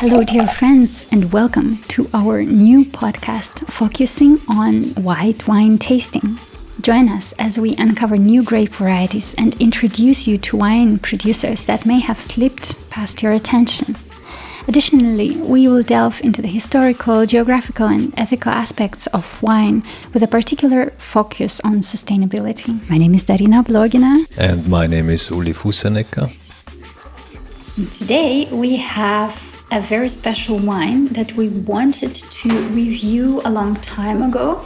Hello, dear friends, and welcome to our new podcast focusing on white wine tasting. Join us as we uncover new grape varieties and introduce you to wine producers that may have slipped past your attention. Additionally, we will delve into the historical, geographical, and ethical aspects of wine with a particular focus on sustainability. My name is Darina Blogina. And my name is Uli And today we have a very special wine that we wanted to review a long time ago.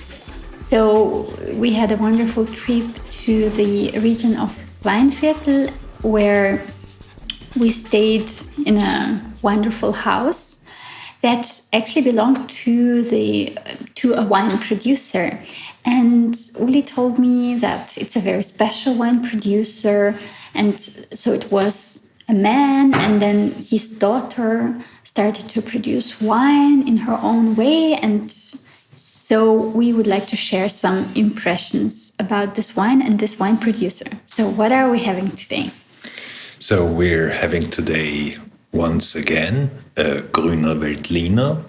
So we had a wonderful trip to the region of Weinviertel where we stayed in a wonderful house that actually belonged to a wine producer. And Uli told me that it's a very special wine producer, and so it was a man, and then his daughter started to produce wine in her own way. And so we would like to share some impressions about this wine and this wine producer. So what are we having today? So we're having today, once again, a Grüner Veltliner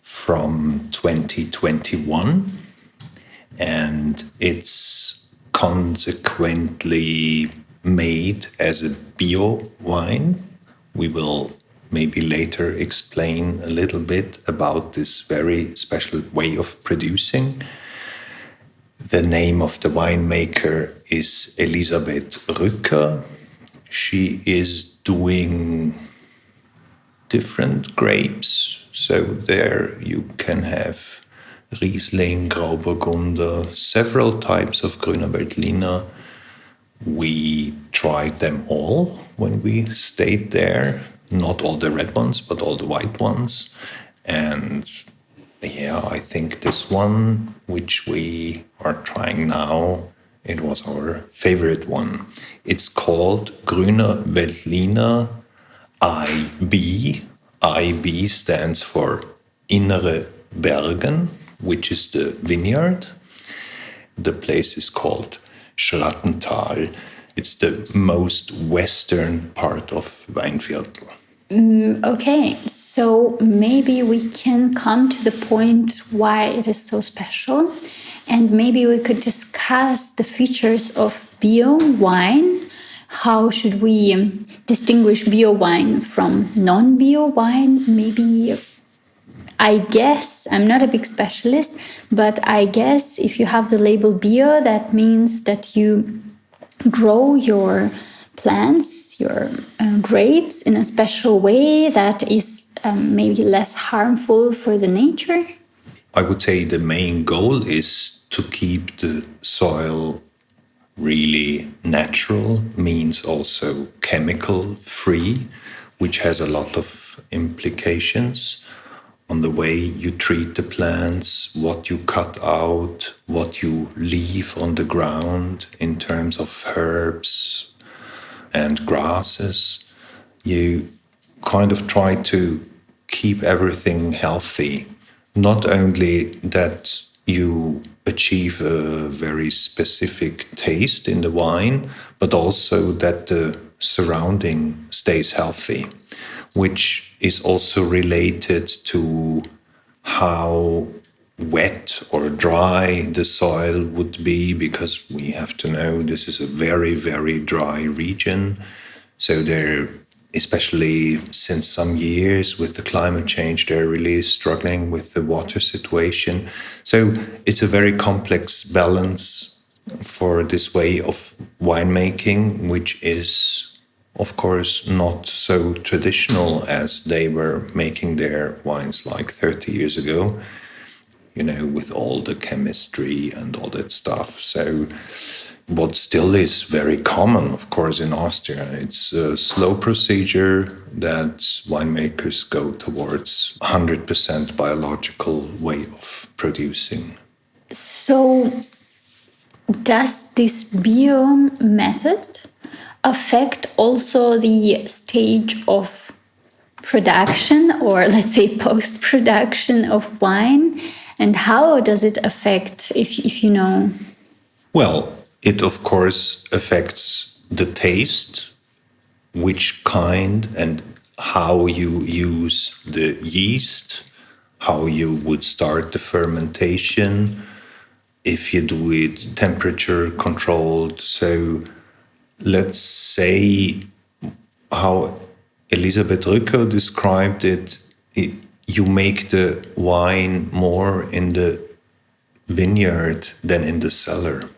from 2021. And it's consequently made as a bio wine. We will maybe later explain a little bit about this very special way of producing. The name of the winemaker is Elisabeth Rücker. She is doing different grapes. So there you can have Riesling, Grauburgunder, several types of Grüner Veltliner. We tried them all when we stayed there. Not all the red ones, but all the white ones. And yeah, I think this one, which we are trying now, it was our favorite one. It's called Grüner Veltliner IB. IB stands for Innere Berge, which is the vineyard. The place is called Schrattental. It's the most western part of Weinviertel. Okay, so maybe we can come to the point why it is so special, and maybe we could discuss the features of bio wine. How should we distinguish bio wine from non-bio wine? Maybe, I guess, I'm not a big specialist, but I guess if you have the label bio, that means that you grow your plants, your grapes in a special way that is maybe less harmful for the nature. I would say the main goal is to keep the soil really natural, means also chemical free, which has a lot of implications on the way you treat the plants, what you cut out, what you leave on the ground in terms of herbs and grasses. You kind of try to keep everything healthy. Not only that you achieve a very specific taste in the wine, but also that the surrounding stays healthy, which is also related to how wet or dry the soil would be, because we have to know this is a very, very dry region. So they're, especially since some years with the climate change, they're really struggling with the water situation. So it's a very complex balance for this way of winemaking, which is of course not so traditional as they were making their wines like 30 years ago, you know, with all the chemistry and all that stuff. So what still is very common, of course, in Austria, it's a slow procedure that winemakers go towards 100% biological way of producing. So does this bio method affect also the stage of production, or let's say post-production of wine? And how does it affect, if you know? Well, it of course affects the taste, which kind and how you use the yeast, how you would start the fermentation, if you do it temperature controlled. So let's say how Elisabeth Rücker described it, you make the wine more in the vineyard than in the cellar.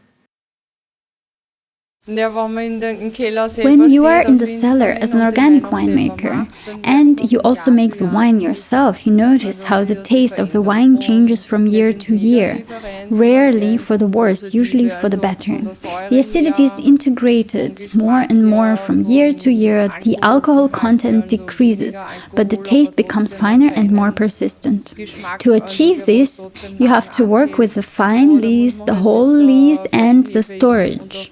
When you are in the cellar as an organic winemaker and you also make the wine yourself, you notice how the taste of the wine changes from year to year. Rarely for the worse, usually for the better. The acidity is integrated more and more from year to year. The alcohol content decreases, but the taste becomes finer and more persistent. To achieve this, you have to work with the fine lees, the whole lees, and the storage.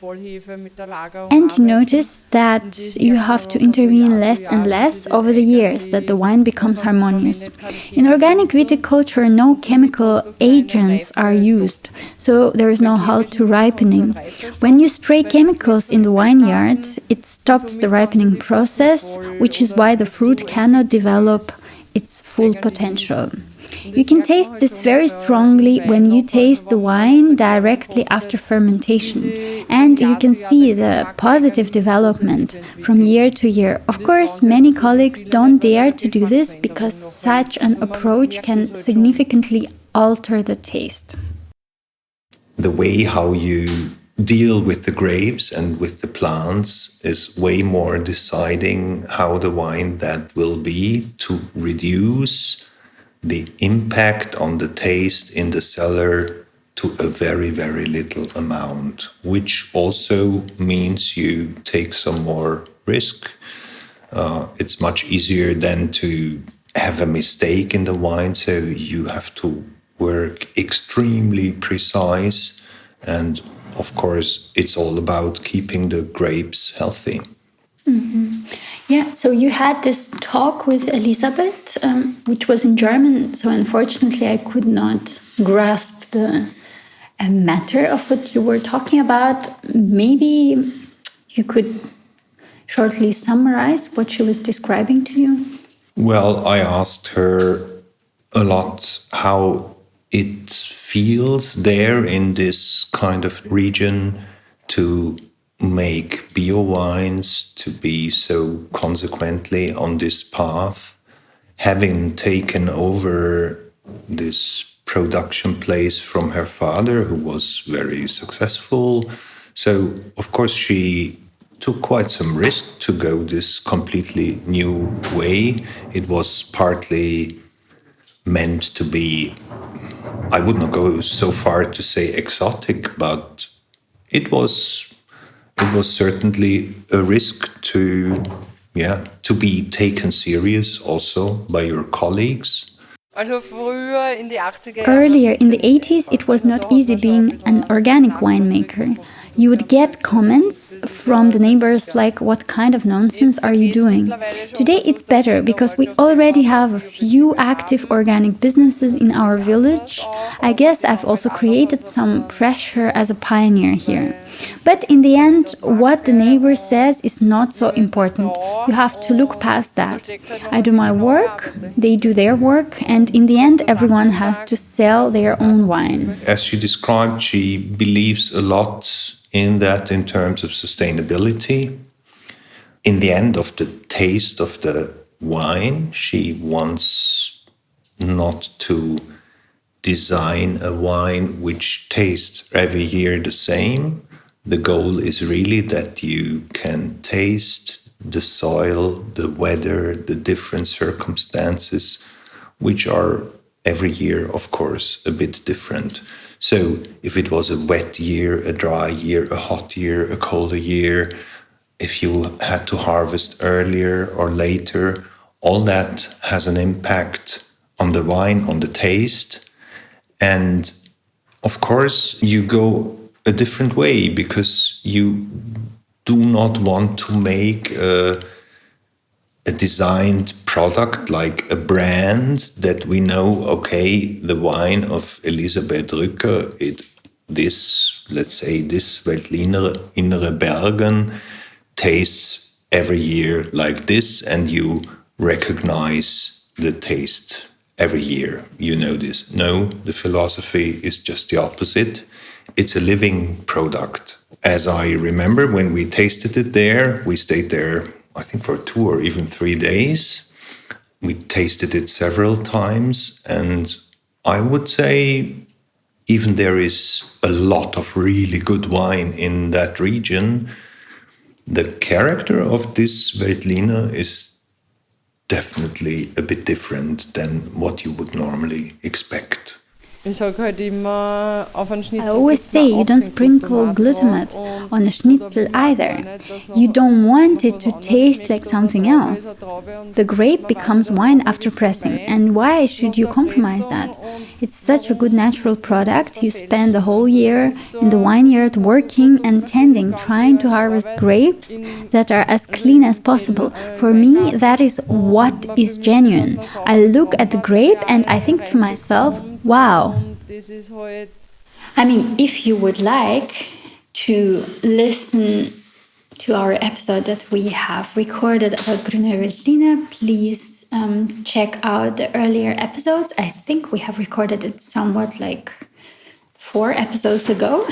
And notice that you have to intervene less and less over the years, that the wine becomes harmonious. In organic viticulture, no chemical agents are used, so there is no halt to ripening. When you spray chemicals in the vineyard, it stops the ripening process, which is why the fruit cannot develop its full potential. You can taste this very strongly when you taste the wine directly after fermentation, and you can see the positive development from year to year. Of course, many colleagues don't dare to do this because such an approach can significantly alter the taste. The way how you deal with the grapes and with the plants is way more deciding how the wine that will be, to reduce the impact on the taste in the cellar to a very, very little amount, which also means you take some more risk. It's much easier than to have a mistake in the wine, so you have to work extremely precise, and of course it's all about keeping the grapes healthy. Mm-hmm. Yeah, so you had this talk with Elisabeth, which was in German, so unfortunately I could not grasp the matter of what you were talking about. Maybe you could shortly summarize what she was describing to you? Well, I asked her a lot how it feels there in this kind of region to make bio wines, to be so consequently on this path, having taken over this production place from her father, who was very successful. So, of course, she took quite some risk to go this completely new way. It was partly meant to be, I would not go so far to say exotic, but it was certainly a risk to be taken serious also by your colleagues. Earlier in the 80s, it was not easy being an organic winemaker. You would get comments from the neighbors like, what kind of nonsense are you doing? Today it's better because we already have a few active organic businesses in our village. I guess I've also created some pressure as a pioneer here. But in the end, what the neighbor says is not so important. You have to look past that. I do my work, they do their work, and in the end, everyone has to sell their own wine. As she described, she believes a lot in that in terms of sustainability. In the end of the taste of the wine, she wants not to design a wine which tastes every year the same. The goal is really that you can taste the soil, the weather, the different circumstances, which are every year, of course, a bit different. So if it was a wet year, a dry year, a hot year, a colder year, if you had to harvest earlier or later, all that has an impact on the wine, on the taste. And of course, you go a different way because you do not want to make a designed product like a brand that we know, okay, the wine of Elisabeth Rücker, let's say this Veltliner Innere Berge tastes every year like this, and you recognize the taste every year. You know this. No, the philosophy is just the opposite. It's a living product. As I remember, when we tasted it there, we stayed there, I think, for 2 or even 3 days. We tasted it several times, and I would say even there is a lot of really good wine in that region. The character of this Veltliner is definitely a bit different than what you would normally expect. I always say you don't sprinkle glutamate on a schnitzel either. You don't want it to taste like something else. The grape becomes wine after pressing, and why should you compromise that? It's such a good natural product. You spend the whole year in the vineyard working and tending, trying to harvest grapes that are as clean as possible. For me, that is what is genuine. I look at the grape and I think to myself, wow. I mean, if you would like to listen to our episode that we have recorded about Grüner Veltliner, please check out the earlier episodes. I think we have recorded it somewhat like 4 episodes ago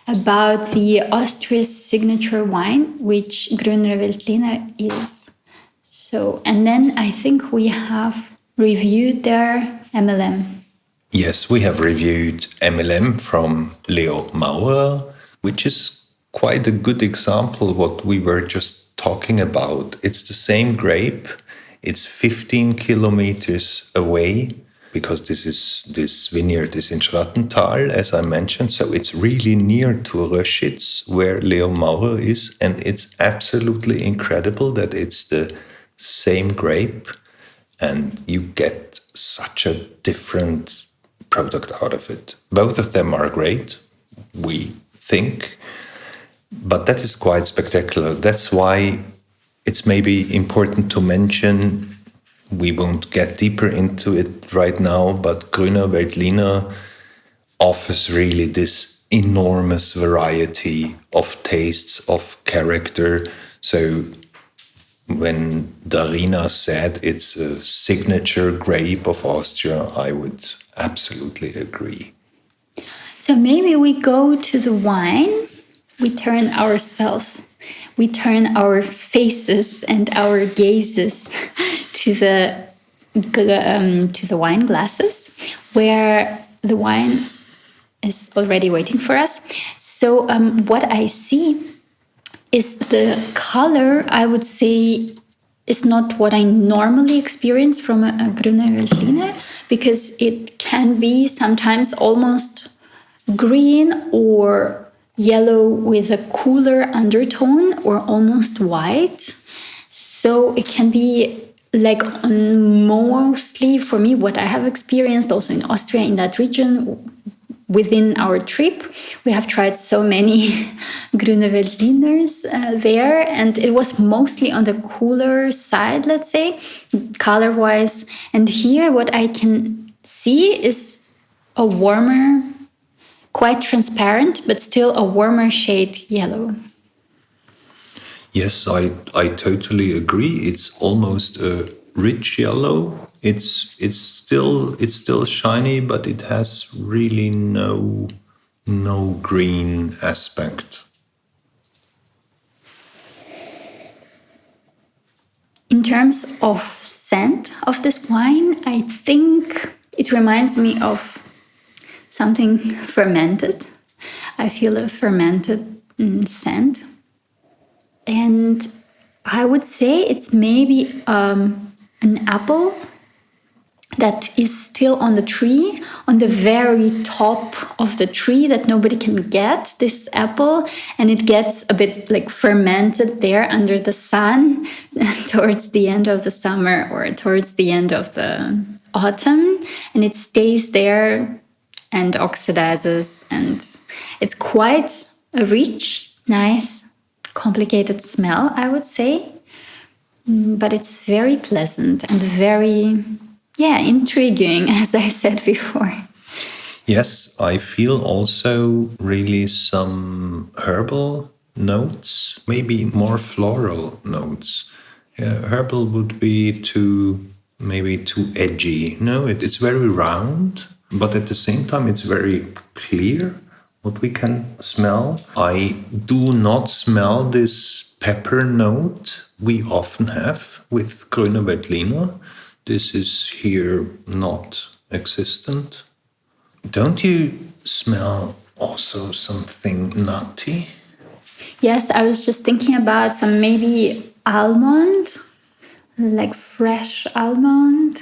about the Austria's signature wine, which Grüner Veltliner is. So, and then I think we have reviewed their MLM. Yes, we have reviewed MLM from Leo Maurer, which is quite a good example what we were just talking about. It's the same grape. It's 15 kilometers away because this vineyard is in Schrattental, as I mentioned. So it's really near to Röschitz, where Leo Maurer is. And it's absolutely incredible that it's the same grape and you get such a different product out of it. Both of them are great, we think, but that is quite spectacular. That's why it's maybe important to mention, we won't get deeper into it right now, but Grüner Veltliner offers really this enormous variety of tastes, of character. So when Darina said it's a signature grape of Austria, I would absolutely agree. So maybe we go to the wine, we turn ourselves, we turn our faces and our gazes to the wine glasses, where the wine is already waiting for us. So what I see is the color, I would say, is not what I normally experience from a Grüner Veltliner, because it can be sometimes almost green or yellow with a cooler undertone or almost white. So it can be like mostly for me what I have experienced also in Austria, in that region. Within our trip, we have tried so many Grüner Veltliners there, and it was mostly on the cooler side, let's say, color-wise. And here what I can see is a warmer, quite transparent, but still a warmer shade yellow. Yes, I totally agree. It's almost a rich yellow. It's still shiny, but it has really no green aspect. In terms of scent of this wine, I think it reminds me of something fermented. I feel a fermented scent. And I would say it's maybe an apple that is still on the tree, on the very top of the tree that nobody can get, this apple, and it gets a bit like fermented there under the sun towards the end of the summer or towards the end of the autumn, and it stays there and oxidizes, and it's quite a rich, nice, complicated smell, I would say, but it's very pleasant and very intriguing, as I said before. Yes, I feel also really some herbal notes, maybe more floral notes. Yeah, herbal would be maybe too edgy. No, it's very round, but at the same time it's very clear what we can smell. I do not smell this pepper note we often have with Grüner Veltliner. This is here not existent. Don't you smell also something nutty? Yes, I was just thinking about some maybe almond, like fresh almond,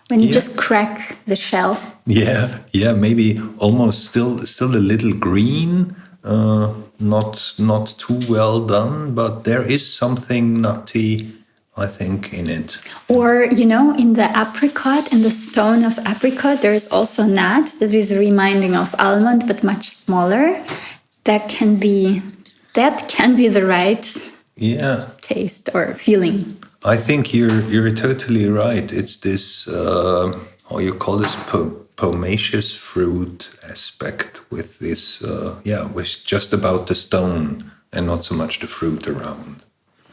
when you just crack the shell. Yeah, maybe almost still a little green, not too well done, but there is something nutty, I think, in it. Or, in the apricot, in the stone of apricot, there is also nut that is reminding of almond, but much smaller. That can be the right taste or feeling. I think you're totally right. It's this how you call this pomaceous fruit aspect with this with just about the stone and not so much the fruit around.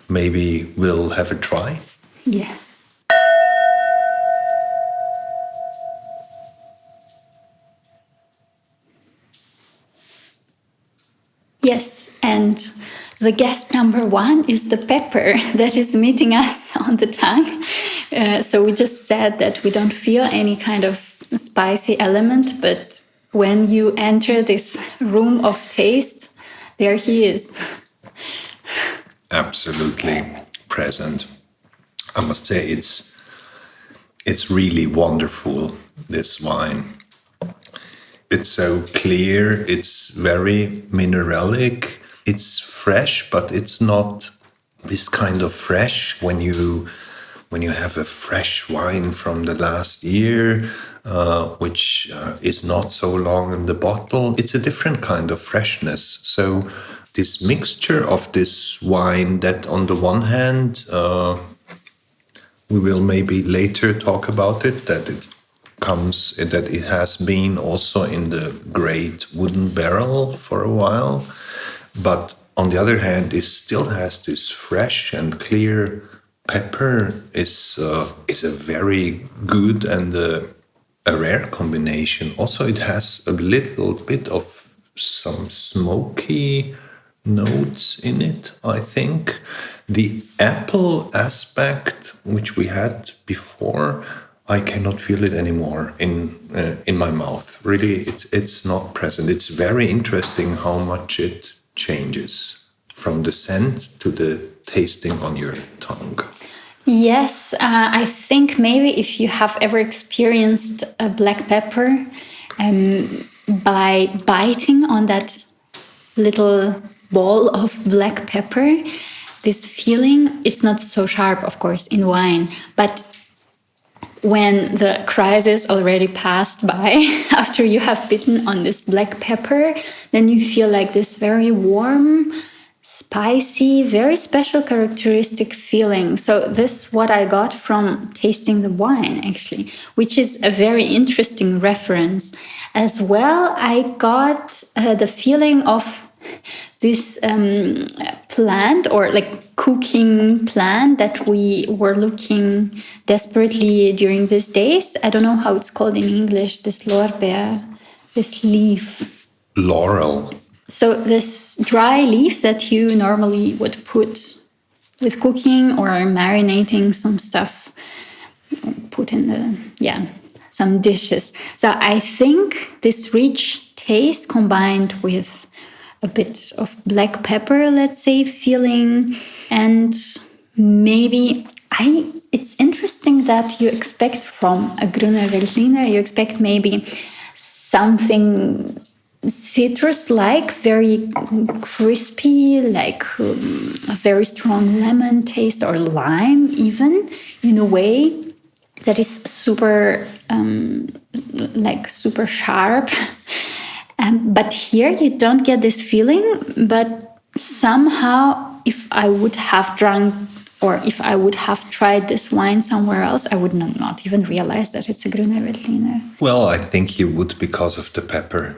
Maybe we'll have a try. Yeah. Yes, and the guest number 1 is the pepper that is meeting us on the tongue. So we just said that we don't feel any kind of spicy element, but when you enter this room of taste, there he is. Absolutely present. I must say it's really wonderful, this wine. It's so clear, it's very mineralic, it's fresh, but it's not this kind of fresh when you have a fresh wine from the last year, which is not so long in the bottle. It's a different kind of freshness. So this mixture of this wine that on the one hand, we will maybe later talk about it, that it has been also in the great wooden barrel for a while, but on the other hand, it still has this fresh and clear pepper. Is a very good and a rare combination. Also, it has a little bit of some smoky notes in it, I think. The apple aspect, which we had before, I cannot feel it anymore in my mouth. Really, it's not present. It's very interesting how much it changes from the scent to the tasting on your tongue. Yes, I think maybe if you have ever experienced a black pepper, by biting on that little ball of black pepper, this feeling, it's not so sharp, of course, in wine, but when the crisis already passed by, after you have bitten on this black pepper, then you feel like this very warm, spicy, very special characteristic feeling. So this is what I got from tasting the wine, actually, which is a very interesting reference. As well, I got the feeling of this plant, or like cooking plant, that we were looking desperately during these days. I don't know how it's called in English, this Lorbeer, this leaf. Laurel. So this dry leaf that you normally would put with cooking or marinating some stuff, put in some dishes. So I think this rich taste combined with a bit of black pepper, let's say, feeling, and maybe it's interesting that you expect from a Grüner Veltliner, you expect maybe something citrus-like, very crispy, like a very strong lemon taste, or lime even, in a way that is super super sharp. But here you don't get this feeling, but somehow if I would have drunk, or if I would have tried this wine somewhere else, I would not even realize that it's a Grüner Veltliner. Well, I think you would, because of the pepper.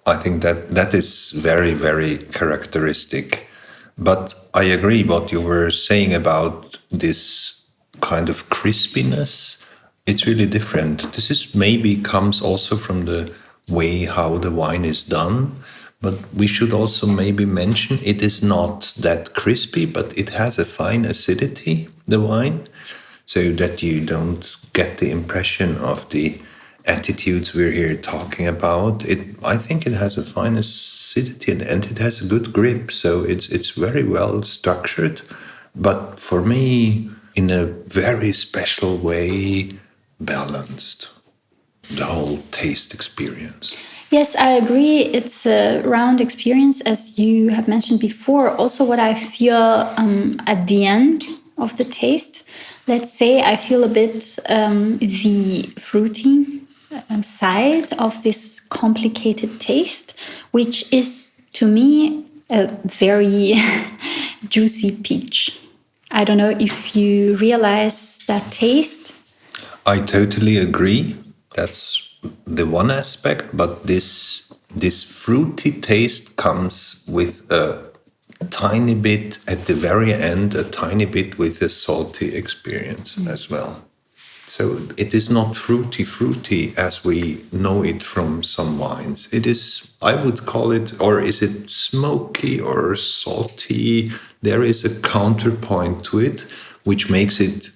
I think that is very, very characteristic. But I agree what you were saying about this kind of crispiness. It's really different. This is maybe comes also from the way how the wine is done, but we should also maybe mention it is not that crispy, but it has a fine acidity, the wine, so that you don't get the impression of the attitudes we're here talking about. I think it has a fine acidity and it has a good grip, so it's very well structured, but for me, in a very special way, balanced, the whole taste experience. Yes, I agree. It's a round experience, as you have mentioned before. Also, what I feel at the end of the taste, let's say I feel a bit the fruity side of this complicated taste, which is, to me, a very juicy peach. I don't know if you realize that taste. I totally agree. That's the one aspect, but this fruity taste comes with a tiny bit at the very end, a tiny bit with a salty experience as well. So it is not fruity as we know it from some wines. It is, I would call it, or is it smoky or salty? There is a counterpoint to it, which makes it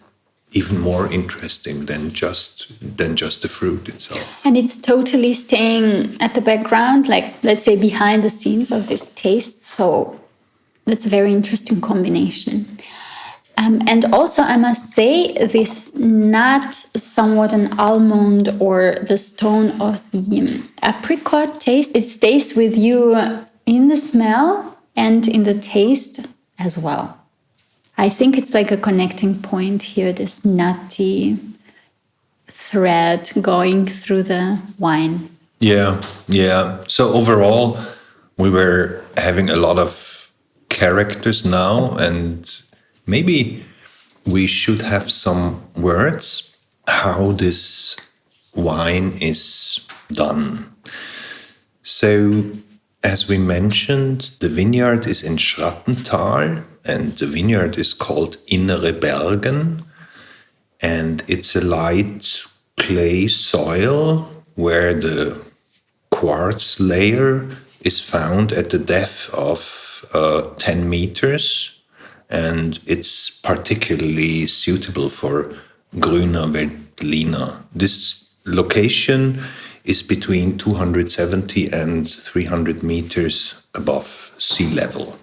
even more interesting than just the fruit itself. And it's totally staying at the background, like, let's say, behind the scenes of this taste. So that's a very interesting combination. And also, I must say, this nut, somewhat an almond, or the tone of the apricot taste, it stays with you in the smell and in the taste as well. I think it's like a connecting point here, this nutty thread going through the wine. Yeah. So overall, we were having a lot of characters now, and maybe we should have some words how this wine is done. So, as we mentioned, the vineyard is in Schrattental, and the vineyard is called Innere Berge, and it's a light clay soil where the quartz layer is found at the depth of 10 meters, and it's particularly suitable for Grüner Veltliner. This location is between 270 and 300 meters above sea level.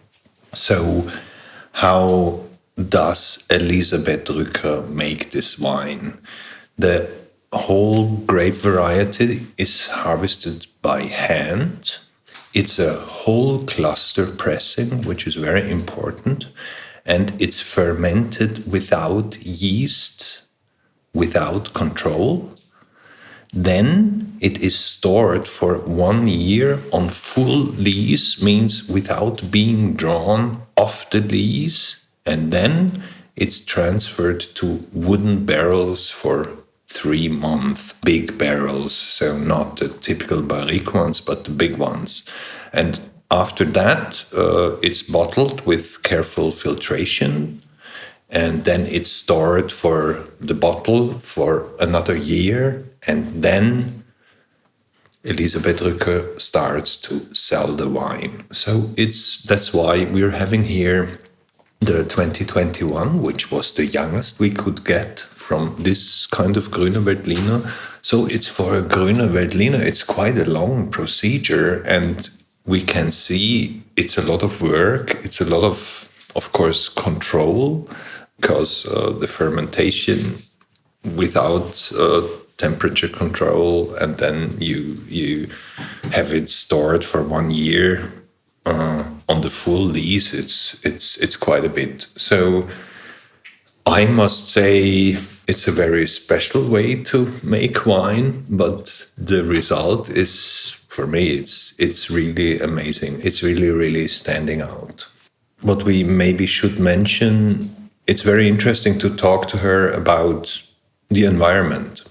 So how does Elisabeth Rücker make this wine? The whole grape variety is harvested by hand. It's a whole cluster pressing, which is very important, and it's fermented without yeast, without control. Then it is stored for 1 year on full lees, means without being drawn off the lees, and then it's transferred to wooden barrels for 3 months, big barrels, so not the typical barrique ones, but the big ones. And after that, it's bottled with careful filtration, and then it's stored for the bottle for another year, and then Elisabeth Rücker starts to sell the wine. So that's why we're having here the 2021, which was the youngest we could get from this kind of Grüner Veltliner. So it's for a Grüner Veltliner, it's quite a long procedure, and we can see it's a lot of work. It's a lot of course, control, because the fermentation without temperature control, and then you have it stored for 1 year on the full lees. It's quite a bit. So I must say it's a very special way to make wine, but the result is, for me, it's really amazing. It's really, really standing out. What we maybe should mention, it's very interesting to talk to her about the environment,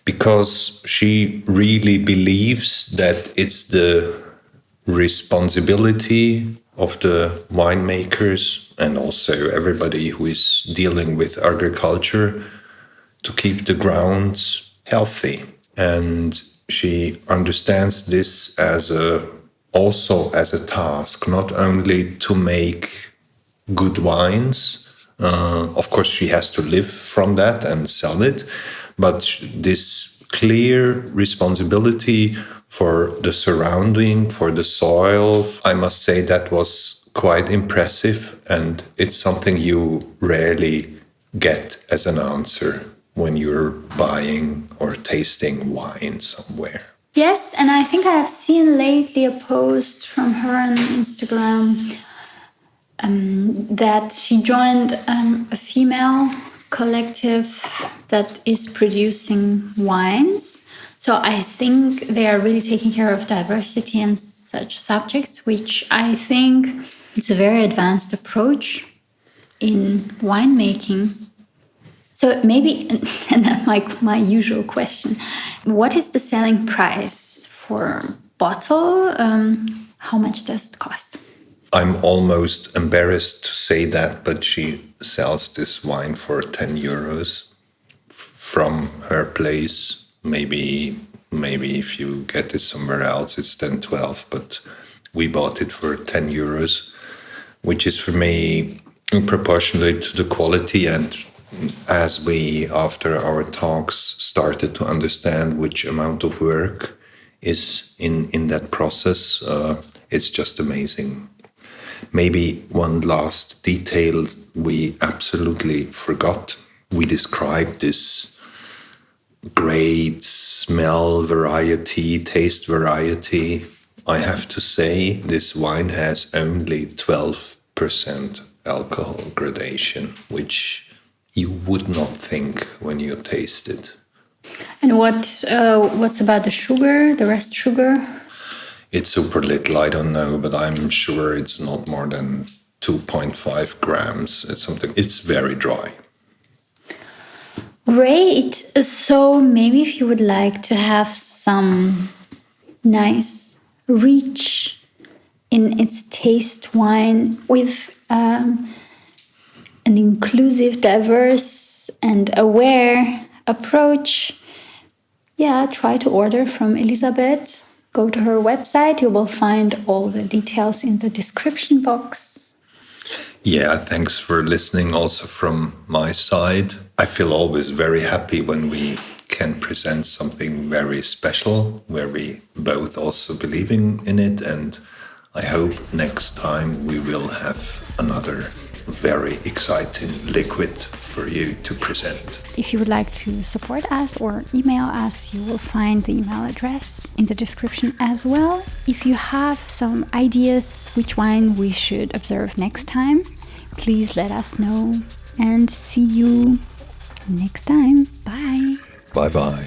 because she really believes that it's the responsibility of the winemakers and also everybody who is dealing with agriculture to keep the ground healthy. And she understands this also as a task, not only to make good wines. Of course, she has to live from that and sell it, but this clear responsibility for the surrounding, for the soil, I must say that was quite impressive, and it's something you rarely get as an answer when you're buying or tasting wine somewhere. Yes, and I think I have seen lately a post from her on Instagram that she joined a female collective that is producing wines. So I think they are really taking care of diversity and such subjects, which I think it's a very advanced approach in winemaking. So maybe, and that's my usual question, what is the selling price for a bottle? How much does it cost? I'm almost embarrassed to say that, but she sells this wine for 10 euros from her place. Maybe if you get it somewhere else, it's 10, 12, but we bought it for 10 euros, which is for me proportionally to the quality. And as we, after our talks, started to understand which amount of work is in that process, it's just amazing. Maybe one last detail we absolutely forgot. We described this great smell variety, taste variety. I have to say this wine has only 12% alcohol gradation, which you would not think when you taste it. And what's about the sugar, the rest sugar? It's super little, I don't know, but I'm sure it's not more than 2.5 grams. It's very dry. Great. So maybe if you would like to have some nice reach in its taste wine with an inclusive, diverse and aware approach, try to order from Elisabeth. Go to her website. You will find all the details in the description box. Yeah, thanks for listening also from my side. I feel always very happy when we can present something very special, where we both also believing in it. And I hope next time we will have another very exciting liquid for you to present. If you would like to support us or email us, you will find the email address in the description as well. If you have some ideas which wine we should observe next time, please let us know, and see you next time. Bye. Bye-bye.